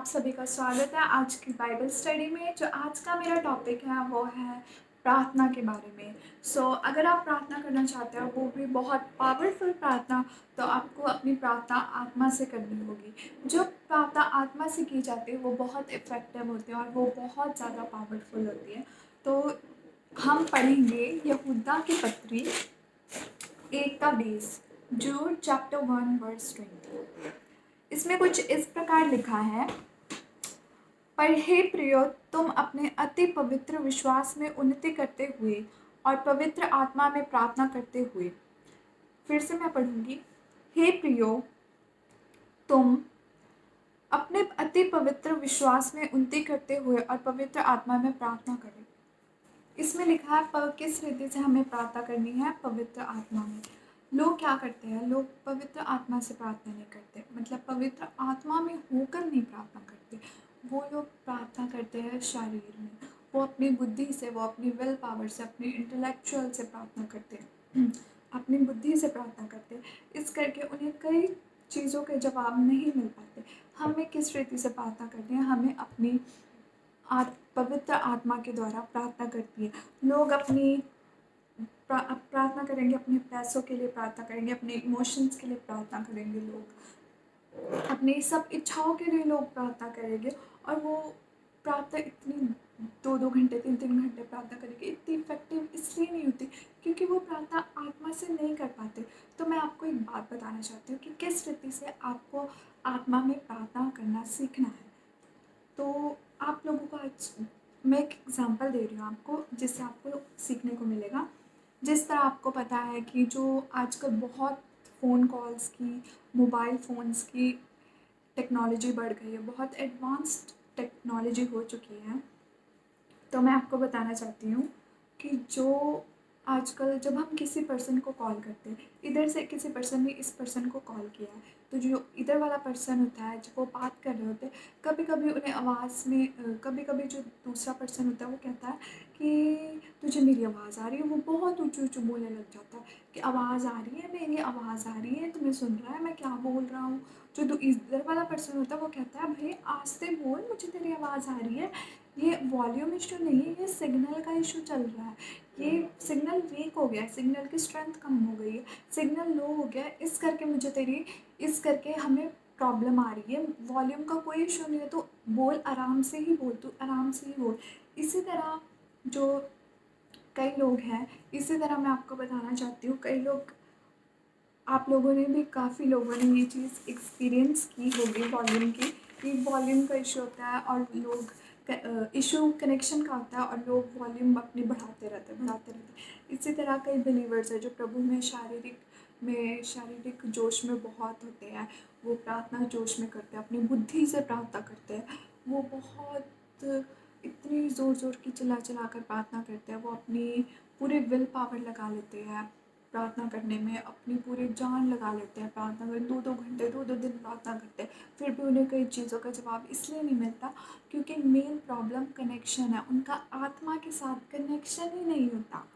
सभी का स्वागत है आज की बाइबल स्टडी में। जो आज का मेरा टॉपिक है वो है प्रार्थना के बारे में। अगर आप प्रार्थना करना चाहते हो, वो भी बहुत पावरफुल प्रार्थना, तो आपको अपनी प्रार्थना आत्मा से करनी होगी। जो प्रार्थना आत्मा से की जाती है वो बहुत इफ़ेक्टिव होती है और वो बहुत ज़्यादा पावरफुल होती है। तो हम पढ़ेंगे यहूदा की पत्री 1 का 20, जूड चैप्टर 1 वर्स 20। इसमें कुछ इस प्रकार लिखा है, पर हे प्रियो, तुम अपने अति पवित्र विश्वास में उन्नति करते हुए और पवित्र आत्मा में प्रार्थना करते हुए। फिर से मैं पढ़ूंगी। हे प्रियो, तुम अपने अति पवित्र विश्वास में उन्नति करते हुए और पवित्र आत्मा में प्रार्थना करें। इसमें लिखा है किस रीति से हमें प्रार्थना करनी है, पवित्र आत्मा में। लोग क्या करते हैं, लोग पवित्र आत्मा से प्रार्थना नहीं करते, मतलब पवित्र आत्मा में होकर नहीं प्रार्थना करते। वो लोग प्रार्थना करते हैं शरीर में, वो अपनी बुद्धि से, वो अपनी विल पावर से, अपनी इंटेलेक्चुअल से प्रार्थना करते हैं, अपनी बुद्धि से प्रार्थना करते हैं। इस करके उन्हें कई चीज़ों के जवाब नहीं मिल पाते। हमें किस रीति से प्रार्थना करनी है, हमें अपनी पवित्र आत्मा के द्वारा प्रार्थना करती है। लोग अपनी प्रार्थना करेंगे, अपने पैसों के लिए प्रार्थना करेंगे, अपने इमोशंस के लिए प्रार्थना करेंगे, लोग अपनी सब इच्छाओं के लिए लोग प्रार्थना करेंगे। और वो प्रार्थना इतनी 2-2 घंटे 3-3 घंटे प्रार्थना करेंगे, इतनी इफेक्टिव इसलिए नहीं होती क्योंकि वो प्रार्थना आत्मा से नहीं कर पाते। तो मैं आपको एक बात बताना चाहती हूँ कि किस रीति से आपको आत्मा में प्रार्थना करना सीखना है। तो आप लोगों को आज मैं एक एग्ज़ाम्पल दे रही हूँ आपको, जिससे आपको सीखने को मिलेगा। जिस तरह आपको पता है कि जो आजकल बहुत फ़ोन कॉल्स की, मोबाइल फ़ोन्स की टेक्नोलॉजी बढ़ गई है, बहुत एडवांस्ड टेक्नोलॉजी हो चुकी है। तो मैं आपको बताना चाहती हूँ कि जो आजकल जब हम किसी पर्सन को कॉल करते हैं, इधर से किसी पर्सन ने इस पर्सन को कॉल किया है, तो जो इधर वाला पर्सन होता है, जब वो बात कर रहे होते हैं, कभी कभी उन्हें आवाज़ में कभी कभी जो दूसरा पर्सन होता है वो कहता है कि तुझे मेरी आवाज़ आ रही है। वो बहुत ऊँची ऊँची बोलने लग जाता है कि आवाज़ आ रही है, मेरी आवाज़ आ रही है, तुम्हें सुन रहा है मैं क्या बोल रहा हूँ। जो इधर वाला पर्सन होता है वो कहता है भाई आस्ते बोल, मुझे तेरी आवाज़ आ रही है, ये वॉल्यूम इशू नहीं है, ये सिग्नल का इशू चल रहा है, ये सिग्नल वीक हो गया है, सिग्नल की स्ट्रेंथ कम हो गई है, सिग्नल लो हो गया है, इस करके हमें प्रॉब्लम आ रही है। वॉल्यूम का कोई इशू नहीं है, तो बोल, आराम से ही बोल, तू आराम से ही बोल। इसी तरह जो कई लोग हैं, इसी तरह मैं आपको बताना चाहती हूँ, कई लोग, आप लोगों ने भी, काफ़ी लोगों ने ये चीज़ एक्सपीरियंस की होगी वॉल्यूम की, कि वॉल्यूम का इशू होता है और लोग इशू कनेक्शन का होता है और लोग वॉल्यूम अपनी बढ़ाते रहते। इसी तरह कई बिलीवर्स हैं जो प्रभु में शारीरिक जोश में बहुत होते हैं, वो प्रार्थना जोश में करते हैं, अपनी बुद्धि से प्रार्थना करते हैं, वो बहुत इतनी ज़ोर ज़ोर की चिल्ला कर प्रार्थना करते हैं, वो अपनी पूरी विल पावर लगा लेते हैं प्रार्थना करने में, अपनी पूरी जान लगा लेते हैं प्रार्थना में, 2-2 घंटे 2-2 दिन प्रार्थना करते हैं, फिर भी उन्हें कई चीज़ों का जवाब इसलिए नहीं मिलता क्योंकि मेन प्रॉब्लम कनेक्शन है, उनका आत्मा के साथ कनेक्शन ही नहीं होता।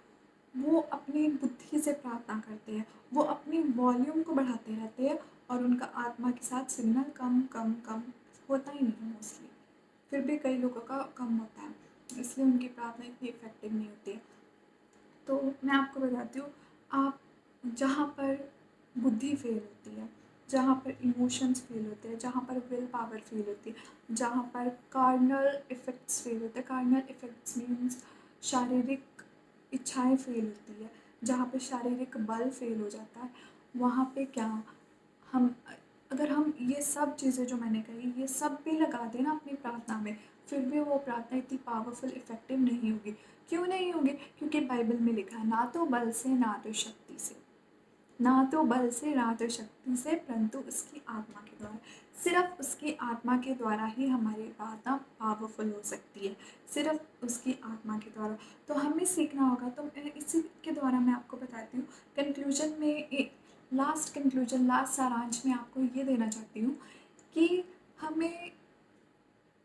वो अपनी बुद्धि से प्रार्थना करते हैं, वो अपनी वॉल्यूम को बढ़ाते रहते हैं और उनका आत्मा के साथ सिग्नल कम कम कम होता ही नहीं है मोस्टली। फिर भी कई लोगों का कम होता है, इसलिए उनकी प्रार्थना इतनी इफेक्टिव नहीं होती है। तो मैं आपको बताती हूँ, आप जहाँ पर बुद्धि फेल होती है, जहाँ पर इमोशंस फेल होते हैं, जहाँ पर विल पावर फेल होती है, जहाँ पर कार्नल इफ़ेक्ट्स फेल होते हैं, कार्नल इफ़ेक्ट्स मीन्स शारीरिक इच्छाएं फेल होती है, जहाँ पे शारीरिक बल फेल हो जाता है, वहाँ पे क्या हम, अगर हम ये सब चीज़ें जो मैंने कही ये सब भी लगा दें ना अपनी प्रार्थना में, फिर भी वो प्रार्थना इतनी पावरफुल इफ़ेक्टिव नहीं होगी। क्यों नहीं होगी? क्योंकि बाइबल में लिखा है, ना तो बल से ना तो शक्ति से, ना तो बल से ना तो शक्ति से, परंतु उसकी आत्मा के द्वारा। सिर्फ उसकी आत्मा के द्वारा ही हमारी प्रार्थना पावरफुल हो सकती है, सिर्फ उसकी आत्मा के द्वारा। तो हमें सीखना होगा। तो इसी के द्वारा मैं आपको बताती हूँ कंक्लूजन में, एक लास्ट सारांश में आपको ये देना चाहती हूँ कि हमें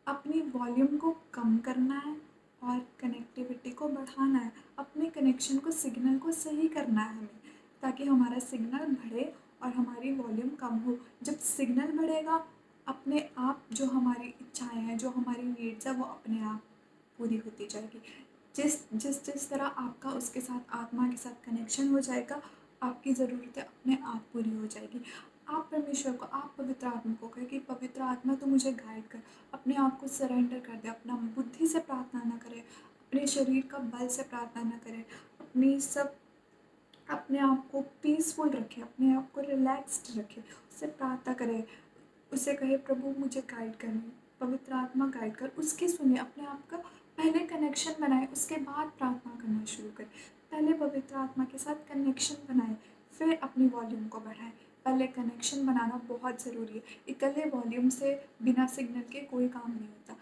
अपनी वॉल्यूम को कम करना है और कनेक्टिविटी को बढ़ाना है, अपने कनेक्शन को, सिग्नल को सही करना है हमें, ताकि हमारा सिग्नल बढ़े और हमारी वॉल्यूम कम हो। जब सिग्नल बढ़ेगा अपने आप जो हमारी इच्छाएं हैं, जो हमारी नीड्स है, वो अपने आप पूरी होती जाएगी। जिस जिस जिस तरह आपका उसके साथ, आत्मा के साथ कनेक्शन हो जाएगा, आपकी ज़रूरतें अपने आप पूरी हो जाएगी। आप परमेश्वर को, आप पवित्र आत्मा को कहें कि पवित्र आत्मा तो मुझे गाइड कर, अपने आप को सरेंडर कर दे, अपना बुद्धि से प्रार्थना न करें, अपने शरीर का बल से प्रार्थना न करें, अपनी सब अपने आप को पीसफुल रखें, अपने आप को रिलैक्स्ड रखें, उससे प्रार्थना करें, उससे कहे प्रभु मुझे गाइड करें, पवित्र आत्मा गाइड कर, उसकी सुने, अपने आप का पहले कनेक्शन बनाए, उसके बाद प्रार्थना करना शुरू करें। पहले पवित्र आत्मा के साथ कनेक्शन बनाए, फिर अपनी वॉल्यूम को बढ़ाएं। पहले कनेक्शन बनाना बहुत ज़रूरी है। इकल्ले वॉल्यूम से, बिना सिग्नल के कोई काम नहीं होता।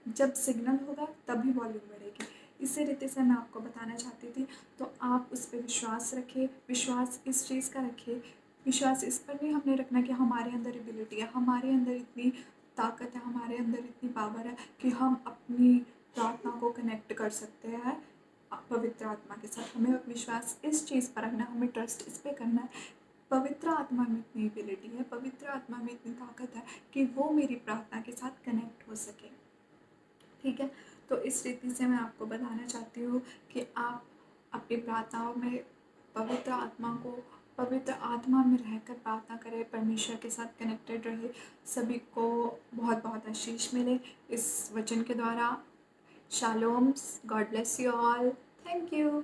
जब सिग्नल होगा तभी वॉल्यूम बढ़ेगी। इसी रीति से मैं आपको बताना चाहती थी। तो आप उस पर विश्वास रखिए, विश्वास इस चीज़ का रखिए, विश्वास इस पर नहीं हमने रखना कि हमारे अंदर एबिलिटी है, हमारे अंदर इतनी ताकत है, हमारे अंदर इतनी पावर है कि हम अपनी प्रार्थना को कनेक्ट कर सकते हैं पवित्र आत्मा के साथ। हमें विश्वास इस चीज़ पर रखना, हमें ट्रस्ट इस पर करना है। पवित्र आत्मा में इतनी एबिलिटी है, पवित्र आत्मा में इतनी ताकत है कि वो मेरी प्रार्थना के साथ कनेक्ट हो सके। ठीक है, तो इस रीति से मैं आपको बताना चाहती हूँ कि आप अपनी प्रार्थनाओं में पवित्र आत्मा में रहकर प्रार्थना करें, परमेश्वर के साथ कनेक्टेड रहे। सभी को बहुत बहुत आशीष मिले इस वचन के द्वारा। Shaloms, God bless you all, thank you.